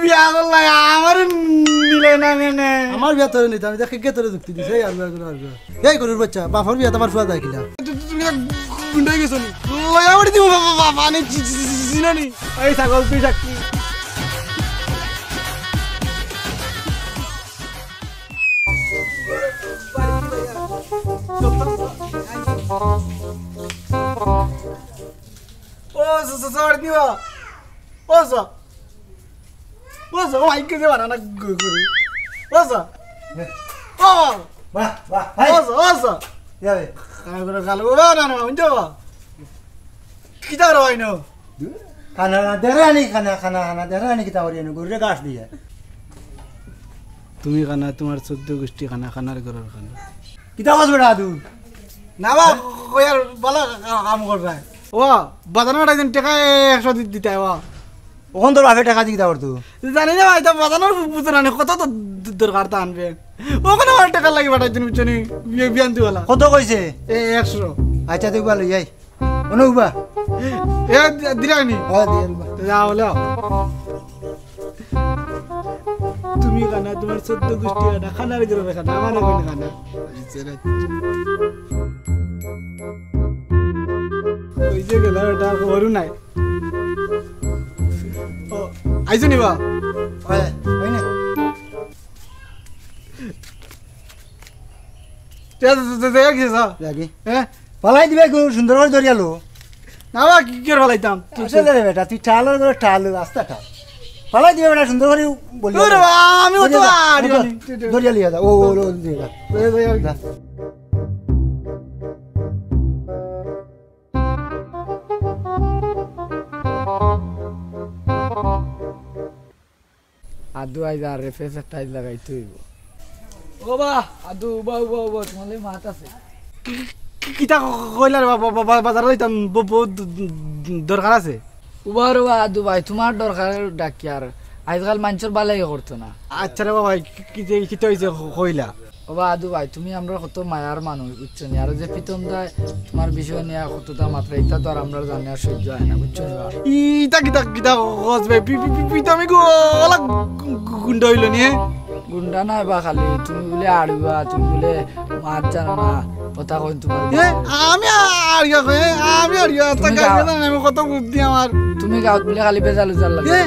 বিয়া করলাই আমার নিলে না মেনে আমার বিয়া তোরে নিতে আমি দেখে কে তোরে যুক্তি দিছে আর এই গরুর বাচ্চা বাপর বিয়া তোমার ফুয়া যায় কিনা তুমি গুন্ডাই গেছো নি লয়া বড়ি দিব বাবা নে চিনানি এই ছাগল তুই সাক্ষী ও সর দিবা ও সর ও আইকে যে বানানা করি ও সর ও বাহ বাহ ও সর যাবে কাগরে গালো না না উনতে বা কিটা রয় না খানা দেরানি খানা দেরানি কিতা করি না গরুরে গাছ দিয়ে তুমি খানা তোমার 14 গোষ্ঠী খানা খানার ঘরের খানা কিতা বাস বেটা আদু না বা কয়ার বলা কাম করবে ও বাজানোর একদিন টাকা 100 দিতে ও ওখান তোর বাপে টাকা দিয়ে করতো জানি না ভাই তো বাজানোর বুঝরানি কত তো দরকার তা আনবে ওখানে আমার টাকা লাগবে বাটার জন্য বুঝছনি বিয়ান্তি বলা কত কইছে এ 100 আচ্ছা দেখবা লই যাই অনুবা এ দিরানি ও দিলবা যাও লো তুমি খানা তোমার 14 গোষ্ঠী খানা খানার ঘরে খানা আমার কোন খানা ওই যে গেল এটা গরু নাই ও আইছো নিবা ওই ওই নে দেখা গেছে লাগি হ্যাঁ পালাই দিবে গরু সুন্দর করে ধরিয়ালো না বা কি করে ভালাইতাম আসলে রে বেটা তুই ঠাল করে ঠাল রাস্তাটা পালাই দিবে বেটা সুন্দর করে বলি ওরে আমি তো আড়িবানি ধরিয়ালি যা ও ও দিগা আদু আইজা রেফেস টাইজ লাগাই তুইব ও বা আদু বা তোমালে মাত আছে কিটা কইলার বাজার যাইতাম বহুত দরকার আছে উবার আদু ভাই তোমার দরকার ডাকি আর আজকাল মানুষের বালাই করতো না আচ্ছা রে বাবা কি হইছে কইলা ও বা আদু ভাই তুমি আমরা কত মায়ার মানুষ বুঝছো নি আর যে প্রীতম দা তোমার বিষয় নিয়ে কতটা মাত্রা এটা তো আর আমরা জানি আর সহ্য হয় না বুঝছো নি ইটা কিটা হসবে পিতামি গো ওলা গুন্ডা হইল নি গুন্ডা না বা খালি তুমি বলে আড়ুয়া তুমি বলে মাছ জানো না কথা কই তোমার আমি আড়িয়া কই আমি আড়িয়া টাকা আমি কত বুদ্ধি আমার তুমি গাঁত বলে খালি বেজাল উজাল লাগে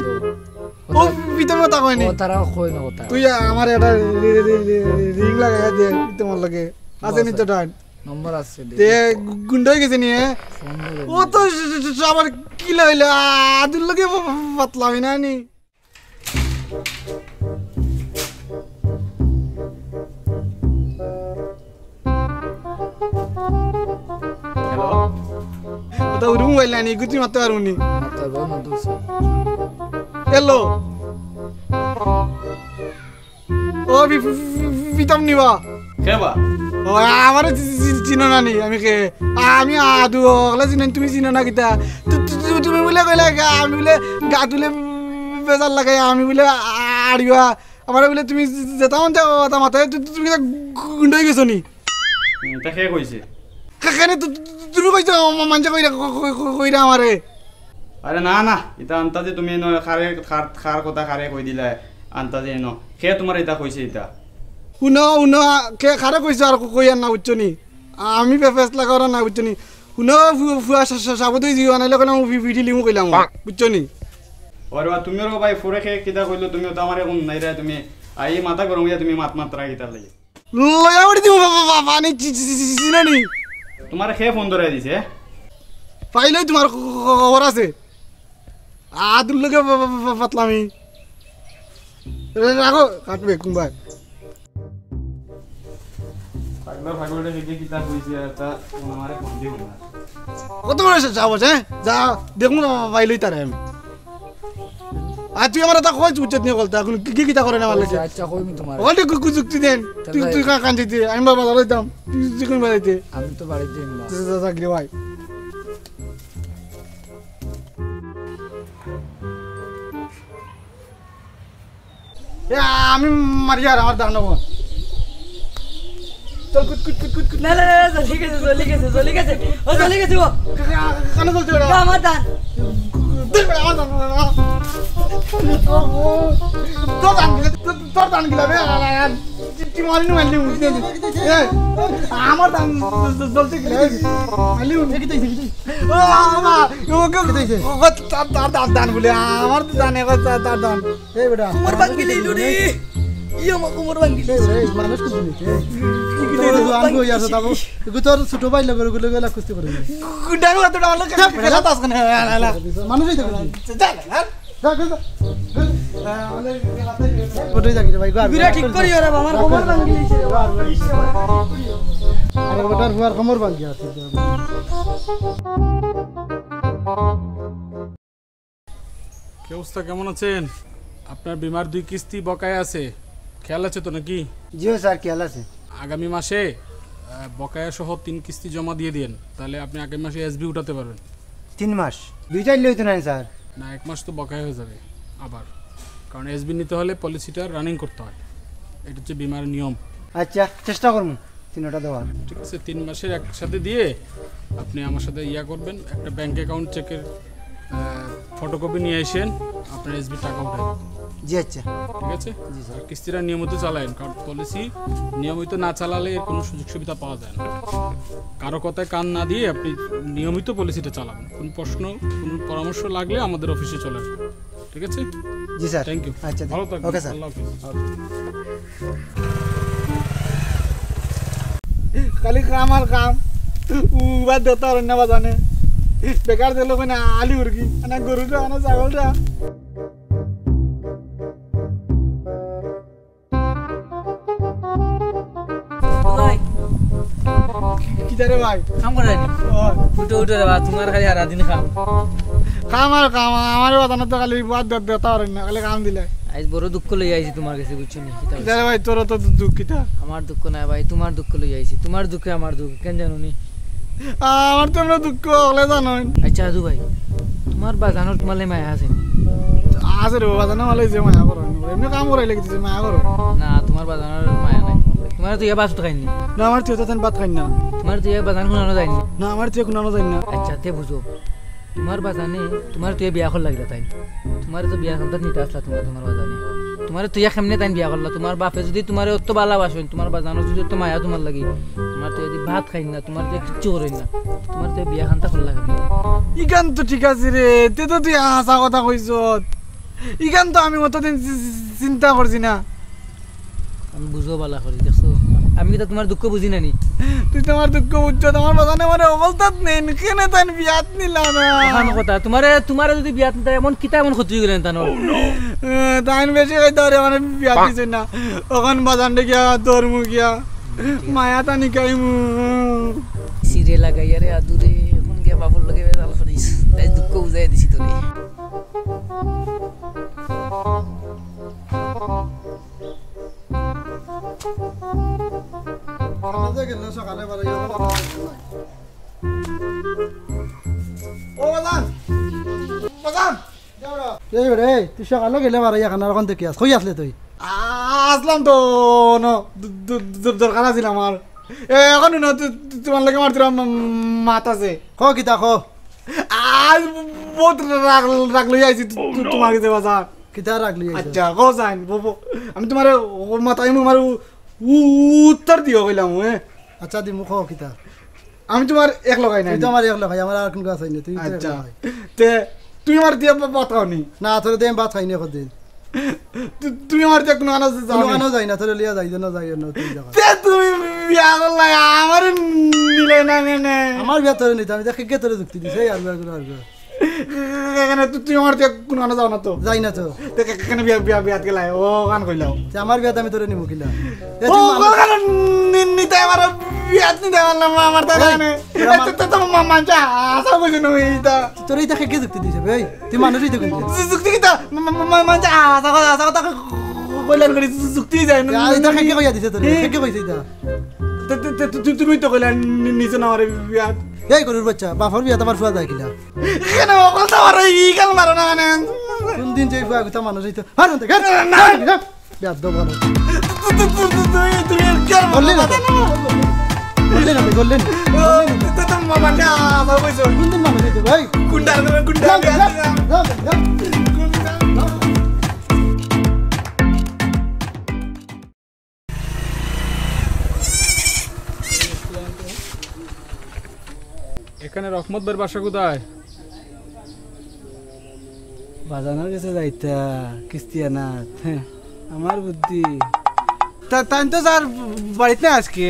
ও পিতামি কথা কইনি তারা কই না কথা তুই আমার এটা রিং লাগাই দে তোমার লাগে আছে নি তো ডান নম্বর আছে তে গুন্ডা হয়ে গেছে নি ও তো আমার কি লইলো আদুর লগে পাতলামি না নি হ্যালো ওটা রুম হইলা নি গুতি মারতে পারুনি মাত্র বল না দুস হ্যালো ও বিতাম নিবা কেবা ও আমার চিনো না নি আমি কে আমি আদু ওগুলা চিনো তুমি চিনো না কিতা তুমি বলে কইলা আমি বলে গা তুলে বেজার লাগাই আমি বলে আড়িয়া আমার বলে তুমি যেতাম তা মাথায় তুমি গুন্ডা হয়ে গেছো নি তা কে কইছে কেন তুমি কইছো মানছে কইরা আমারে আরে না না এটা আন্তাজে তুমি খার কথা খারে কই দিলা আন্তাজে ন কে তোমার এটা কইছে এটা শুনো কে খারে কইছো আর কইয়ার না বুঝছো নি আমি ফেসলা করা না বুঝছো নি শুনো ফুয়া সাবতে জিও আনাইলে কইলাম ভিডি লিমু কইলাম বুঝছো নি ওরে তুমি রো ভাই ফুরে কে কিটা কইলো তুমি তো আমারে কোন নাই রে তুমি আই মাথা গরম হইয়া তুমি মাত্রা কিটা লাগে লয়া বড়ি দিমু বাবা নি চিনানি তোমার কে ফোন ধরে দিছে পাইলেই তোমার খবর আছে আদুর লগে পাতলামি রাখো কাটবে কুম্বাই পাগলা পাগলা কে কিটা কইছে তা আমারে ফোন দিও না কত বড় যাবো হ্যাঁ যা দেখুন পাইলেই তারে আমি আর তুই আমার তা কই উচিত নিয়ে বলতা এখন কি কিটা করে না আমার লাগে আচ্ছা কইমি তোমার ওটা যুক্তি দেন তুই কান দিতে আমি বাবা ধরাইতাম তুই কোন বাড়িতে আমি তো বাড়িতে না থাকলে ভাই আমি মারি আর আমার দাম নেবো চল কুট না না চলি গেছে ও চলি গেছে ও কানে চলছে আমার দান আমার দাম তোর দান গিলা আমার দান চলতে দান বলে আমার তো দান তার দান এই বেটা কোমর ভাঙি দিলু রে আমার কোমর ভাঙি মানুষ কুদি তোর ছোট ভাই লগর গেলা কুস্তি করে মানুষই তো ঠিক করি রে আমার কোমর ভাঙি আর বেটার হুয়ার কোমর ভাঙি আছে কি অবস্থা, কেমন আছেন? আপনার বিমার 2 কিস্তি বকায়া আছে, খেয়াল আছে তো নাকি? জিও স্যার খেয়াল আছে। আগামী মাসে বকায়া সহ 3 কিস্তি জমা দিয়ে দিন, তাহলে আপনি আগামী মাসে এসবি উঠাতে পারবেন। 3 মাস 2 লইতো না স্যার? না, 1 মাস তো বকায়া হয়ে যাবে আবার, কারণ এসবি নিতে হলে পলিসিটা রানিং করতে হয়, এটা হচ্ছে বিমার নিয়ম। আচ্ছা চেষ্টা করবো 3টা দেওয়ার। ঠিক আছে, 3 মাসের একসাথে দিয়ে আপনি আমার সাথে করবেন, একটা ব্যাংক অ্যাকাউন্ট চেকের ফটোকপি নিয়ে আসেন, আপনার এসবি টাকা উঠাই দেবেন। জি আচ্ছা ঠিক আছে জি স্যার। কিস্তিটা নিয়মিত চালায়েন, কারণ পলিসি নিয়মিত না চালালে এর কোনো সুযোগ সুবিধা পাওয়া যায় না। কারো কথায় কান না দিয়ে আপনি নিয়মিত পলিসিটা চালাবেন। কোনো প্রশ্ন কোনো পরামর্শ লাগলে আমাদের অফিসে চলে আসবেন। ঠিক আছে জি স্যার। Thank you. আচ্ছা ভালো থাকবেন। Okay sir. আল্লাহ হাফেজ। খালি কাম আর কাম উবার দেতা আর না বাজানে বেকার দিল মানে আলি উর্গি না গরুটা না ছাগলটা ভাই কিটারে ভাই কাম করে উঠে উঠে রে তোমার খালি সারা দিন খাম কাম আর কাম আমার বাজানে তো খালি উবার দেতা আর না খালি কাম দিলে আজ বড় দুঃখ লই আইছি তোমার কাছে, বুঝছো নি? কিটারে ভাই তোর তো দুঃখ কিটা? আমার দুঃখ নাই ভাই, তোমার দুঃখ লই আইছি। তোমার দুঃখে আমার দুঃখ, কেন জানো নি? আমার তো দুঃখ হলে জানো আচ্ছা আদু ভাই, তোমার বাজানোর তোমার লাই মায়া আছে নি? আছে রে বাজানো হলে যে মায়া করো এমনি কাম করাই লেগেছে মায়া করো না, তোমার বাজানোর মায়া নাই তোমার লাই। তোমার তো ইয়া বাস তো খাইনি, না আমার তুই তো ভাত খাই না তোমার তো ইয়া বাজান শুনানো যায়নি। না আমার তুই কোনো জানি না আচ্ছা তে বুঝো, তোমার বাজানে তোমার তুই বিয়া কর লাগলা তাই, তোমার তো বিয়া সন্তান নিতে আসলা তোমার বাজানে, তোমার তুই কেমনে তাই বিয়া করলা? তোমার বাপে যদি তোমার অত ভালোবাসেন, তোমার বাজানোর যদি অত মায়া তোমার লাগি, তোমার তো যদি ভাত খাই না, তোমার তো কিচ্ছু করেন না, তোমার তো বিয়া খান্তা করলা কেমনে? ইগান তো ঠিক আছে রে, তে তো তুই হাসা কথা কইছ, ইগান তো আমি অতদিন চিন্তা করছি না। আমি বুঝো বালা করি, দেখছো আমি তো তোমার দুঃখ বুঝি না নি। তুই তোমার দুঃখ বুঝছো, তোমার বাজানে আমার অবস্থাত নেই, কেন তাই বিয়াত নিলাম না কথা তোমার যদি বিয়াত নিতে এমন কিতা এমন ক্ষতি গেলেন তানোর তাই বেশি খাইতে পারে মানে বিয়াত দিছে না, ওখান বাজানটা গিয়া দরমু গিয়া মায়া তা নিকাই সিরে লাগাইয়া রে আদুরে, এখন গিয়া বাবুর লগে বেজাল করিস, তাই দুঃখ বুঝাই দিছি তোরে। সকালে ও বাজান বাজান তুই সকালে গেলে মারা এখন আর দেখি আস কই আসলে তুই? আসলাম তো দরকার আছিল আমার এখন তোমার লাগে আমার মাত আছে ক কিতা ক আজ বহুত রাগ লই আইছি তোমার কাছে বাজার কিতা রাখলি? আচ্ছা কো যাইন আমি তোমার মাথায় আমার উত্তর দিও কইলাম আচ্ছা দি মুখ কিতা? আমি তোমার এক লগাই নাই তুই তো আমার এক লাগাই, আমার আর কোন গাছ আইনি। তুই আচ্ছা তে তুই আমার দিয়ে বাতাও নি না, তোর দিয়ে ভাত খাইনি কদিন। তুমি আমার দিয়ে কোনো আনাজ যাও আনো যাই না, তোর লিয়া যাই না যাই না তুই জায়গা। তে তুমি বিয়া করলা আমার নিলে না নে আমার বিয়া তোর নিতে আমি দেখে কে তোর যুক্তি দিছে আর এখানে তুই আমার দিয়ে কোনো আনা যাও না তো যাই না তো কেন বিয়াত গেলাই ও গান কইলাও আমার বিয়াতে আমি তোরে নিমু কিলা ও গান নিতে আমার বিয়াত নিতে পারলাম আমার তো গানে তো মানছা আশা কইছ নই তা তোর এই দেখে কে যুক্তি দিছে ভাই? তুই মানুষই তো কিন্তু যুক্তি কিতা মানছা আশা কথা কইলাম করি যুক্তি যায় না এই দেখে কে কইয়া দিছে তোরে? কে কইছে এটা? তুমি তো কইলা নিছে না আমার বিয়াত এই গরুর বাচ্চা বাপর বিয়াতে আমার ফুয়া যায় কিলা? কেন অকল তো আমার ই কাল মারো না মানে কোন দিন যে ফুয়া কথা মানুষ হইতো হারুন দেখ বিয়াত দো ভালো তুমি কেন বললি না বললি না বললি না তো তো মানছা আশা কইছ কোন দিন মানুষ হইতো ভাই? গুন্ডা যা, যা, যা, যা, যা। এখানে রহমত ভাইয়ের বাসা কোথায়? বাজানোর কাছে যাইতা কিস্তিয়ানাথ, হ্যাঁ আমার বুদ্ধি। তাই তো স্যার বাড়িতে না আজকে,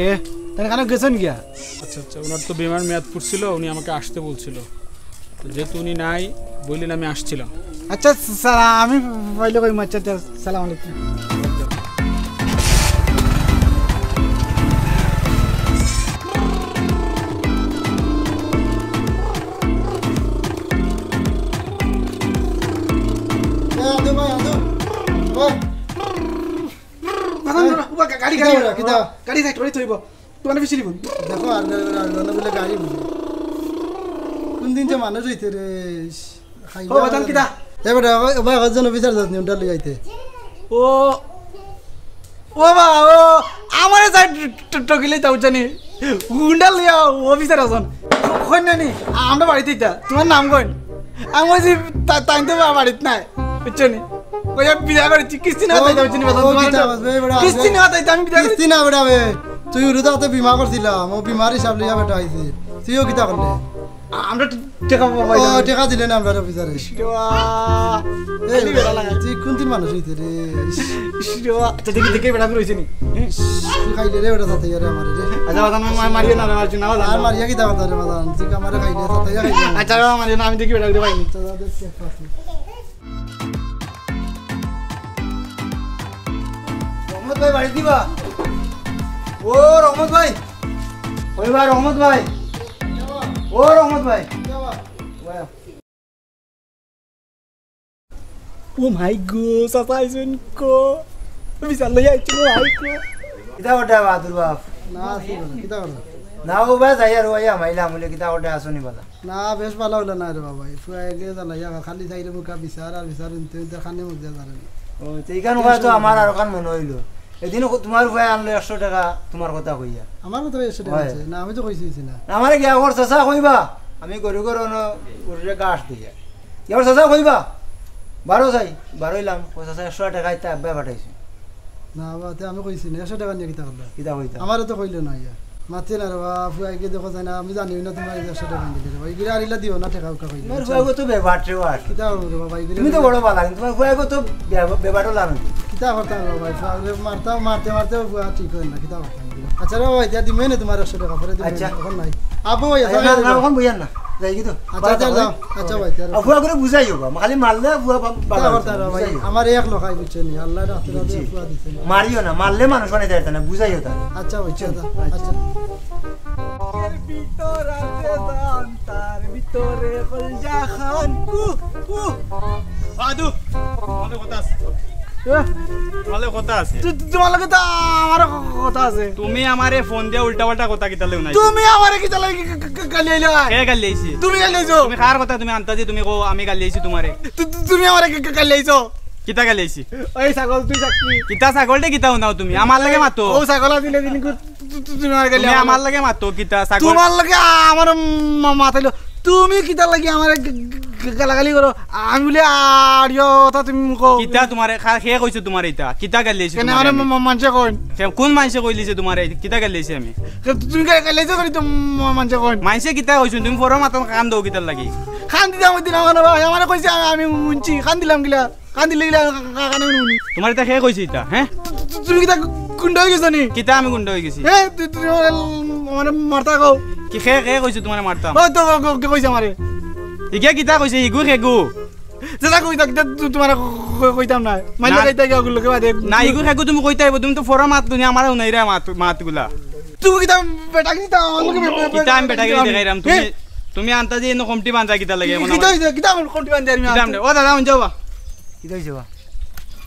তাই কেন গেছেন গিয়া? আচ্ছা আচ্ছা, ওনার তো বিমার মেয়াদ পড়ছিল, উনি আমাকে আসতে বলছিল, তো যেহেতু উনি নাই বললেন আমি আসছিলাম। আচ্ছা স্যার আমি পাইলে কই আচ্ছা আচ্ছা, সালাম আলাইকুম। গাড়ি গাড়ি গাড়ি সাইড করে থইব, তোমার বেশি লিব দেখো আর বলে গাড়ি বুঝে কোন দিন যে মানুষ হইতে রে ও বাদাম কিটা এবারে ভাই একজন অফিসার যাচ্ছি ওটা লই যাইতে। ও ও বা ও আমারে যাই টকিলে তাও জানি গুন্ডা লিয়া অফিসার আছেন কই না নি আমরা বাড়িতে ইতা তোমার নাম কই? আমি বলছি তাই তো বাড়িতে নাই বুঝছো নি, ওই বিদায় করেছি কিস্তি না তাই বুঝছি কিস্তি না তাই আমি বিদায় কিস্তি না বেটা বে তুই উড়াতে বিমা করছিলাম, ও বিমার হিসাব লিয়া বেটা আইছে, তুইও কিতা করলে? আমরা টাকা পাবো ও টাকা দিলে না আমরা অফিসারে। তুই কোন দিন মানুষ হইতে রে? আচ্ছা দেখি দেখি বেড়া রয়েছে নি তুই খাইলে রে বেটা সাথে রে আমার রে। আচ্ছা বাদাম মারিয়ে না মারছি না আর মারিয়া কিতা কথা রে বাদান, তুই আমারে খাইলে সাথে খাইলে। আচ্ছা মারিয়ে না আমি দেখি বেড়া দিতে পাইনি। রহমত ভাই বাড়ি দিবা? ও রহমত ভাই, ওই ভাই রহমত ভাই, ও রহমত ভাই। ও মাই গো সাসাইছেন কো তুমি চাললে আইছো ভাই কো কিতা ওটা বাদুর বাপ না আসি না কিতা করো না ও বা যাই আর ওয়া মাইলা আমলে কিতা ওটা আসনি বালা না বেশ ভালো হলো না রে বাবা, ফুয়া গিয়ে জ্বালাইয়া খালি থাইরে মুখা বিচার আর বিচার ইনতে খানে মুখ দিয়ে জানেন। ও এইখান ওয়া তো আমার আর কান মনে হইলো এদিন তোমার ভাই আনলে 100 টাকা তোমার কথা কইয়া আমার তো এসে আছে না, আমি তো কইছি না আমারে গিয়া ওর চাচা কইবা আমি গরু গরু ওরে গাছ দিয়া ওর চাচা কইবা 12 যাই 12 হইলাম ও চাচা 100 টাকা ইতা আব্বা পাঠাইছি না বাতে আমি কইছি না 100 টাকা নিয়ে কিতা করলা কিতা কইতা আমারও তো কইলো না ইয়া মাতে না রে বাবা, ফুয়া গিয়ে দেখো যায় না আমি জানি না তোমার 100 টাকা দিলে রে ভাই গিরা আরিলা দিও না টাকা উকা কইলো মোর ভাই তো বেবাটরে ওয়ার কিতা করব রে বাবা তুমি তো বড় বালা তোমার ভাই তো বেবাটো লানো কিতা করতাম রে ভাই ফুয়া মারতে মারতে ফুয়া ঠিক হয় না কিতা করতাম। আচ্ছা রে ভাই দিয়া দিমে না তোমার 100 টাকা পরে দিমে আচ্ছা এখন নাই আবু ভাই না না এখন বুঝান না যাই কি তো আচ্ছা আচ্ছা যাও আচ্ছা ভাই ফুয়া করে বুঝাইও বা খালি মারলে ফুয়া কিতা করতাম রে ভাই আমার এক লোকাই বুঝছেন আল্লাহ রাতে রাতে ফুয়া দিছে মারিও না মারলে মানুষ বানাইতে পারত না বুঝাইও তা আচ্ছা ভাই আচ্ছা ভিতর আছে দান তার ভিতরে কলজা খান কু কু আদু তোমার কথা আছে, তোমার কথা আছে। তোমার লগে তো আমার কথা আছে। তুমি আমারে ফোন দিয়ে উল্টা পাল্টা কথা কিতা লেও নাই। তুমি আমারে কি তালাই গালি আইলো? কে গালি আইছি? তুমি গালি আইছো? তুমি কার কথা তুমি আনতাজি তুমি কো আমি গালি আইছি তোমারে? তুমি আমারে গালি আইছো? কিতা গালি আইছি? ওই ছাগল তুই চাকরি কিতা ছাগলটে কিতা উনাও তুমি আমার লাগে মাতো। ও ছাগল দিলে দিন তুমি আমারে গালি তুমি আমার লাগে মাতো কিতা ছাগল? তোমার লাগে আমার মাথাইলো তুমি কিতা লাগি আমারে গালাগালি করো আমি বলে আড়িও তা তুমি কো কিতা তোমারে খে কইছো তোমারে ইতা কিতা গালি আইছি? কেন আমারে মানছে কইন কোন মানসে কইলিছে তোমারে কিতা গালি আইছি আমি? তুমি গালি আইছো করি তো মানছে কইন মানসে কিতা কইছো তুমি ফরো মাতন কাম দাও কিতা লাগি? খান দিলাম দিন আমারে কইছে আমি উনছি খান দিলাম গিলা খান দিলে গিলা কানে উনি তোমার এটা খে কইছি ইতা হ্যাঁ? তুমি কিতা গুন্ডা হয়ে গেছো নি? কিতা আমি গুন্ডা হই গেছি? এ তুমি আমারে মারতা কও কি খে কইছো তোমারে মারতাম? ও তো কইছে আমারে ইকে কিতা কইছে ইগু খেগু যেটা কইতা তোমার কইতাম না মাইলে কইতা কি ওগুলো কেবা দেখ না ইগু খেগু তুমি কইতা আইবো তুমি তো ফরো মাত তুমি আমারে উনাই রে মাতগুলা তুমি কিতা বেটা কিতা আমাকে কিতা আমি বেটা গিয়ে দেখাইরাম তুমি তুমি আনতাজি এনো কমটি বান্ধা কিতা লাগে এখন কিতা কিতা কোনটি বান্ধি আমি কিতা আমনে ও দাদা আন যাওবা কি কইছো বা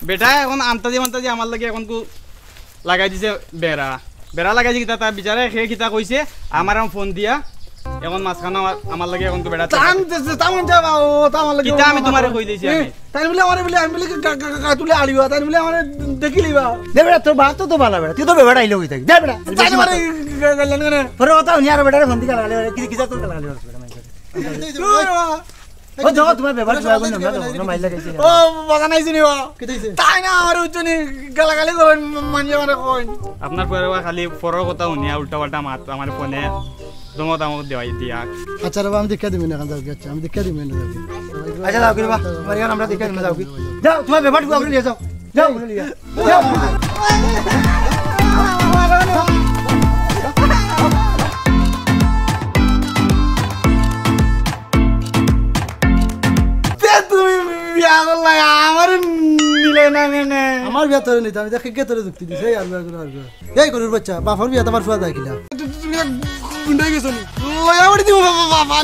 বেটা এখন আনতাজি আমার লাগে এখন কো লাগাই দিছে বেড়া বেড়া লাগাইছে কিতা তার বিচারে খে কিতা কইছে আমার ফোন দিয়া এখন মাছখানা আমার লাগে এখন তো বেড়া তামন যাবা ও তামন লাগে কিতা আমি তোমারে কই দিছি আমি তাই বলে আমারে বলে আমি বলে তুলে আড়িবা তাই বলে আমারে দেখি লিবা দে বেটা তোর বাপ তো ভালো বেটা তুই তো বেটা আইলো কইতা দে বেটা তাই মারে গেলেন কেন ফরে কথা উনি আর বেটারে ফোন দিকে লাগালে কি কিছা তোর লাগালে বেটা ও দেখো তোমার ব্যাপার কি লাগবে না দেখো মাইল লাগাইছে ও বাজা নাইছি নি কি দিছে তাই না আমার উচ্চনি গালাগালি করেন মানছে মানে কইন আপনার পরে খালি পরের কথা শুনিয়া উল্টা পাল্টা মাত আমার ফোনে দমত আমাক দেওয়াই দিয়া আচ্ছা রে আমি দেখা দিবেন এখন যাও আচ্ছা আমি দেখা দিবেন যাও আচ্ছা যাও কিবা তোমার এখন আমরা দেখে যাও কি যাও তোমার ব্যাপার কি আপনি নিয়ে যাও যাও বলে লিয়া যাও তুমি বিয়া করলা আমার নিলে না নে আমার বিয়া তোরে নিতে আমি দেখে কে তোরে যুক্তি দিছে আর বিয়া করে আর এই গরুর বাচ্চা বাপর বিয়া তোমার ফুয়া দেখিলা তুমি গুন্ডাই গেছো নি লয়া বাড়ি দিব বাবা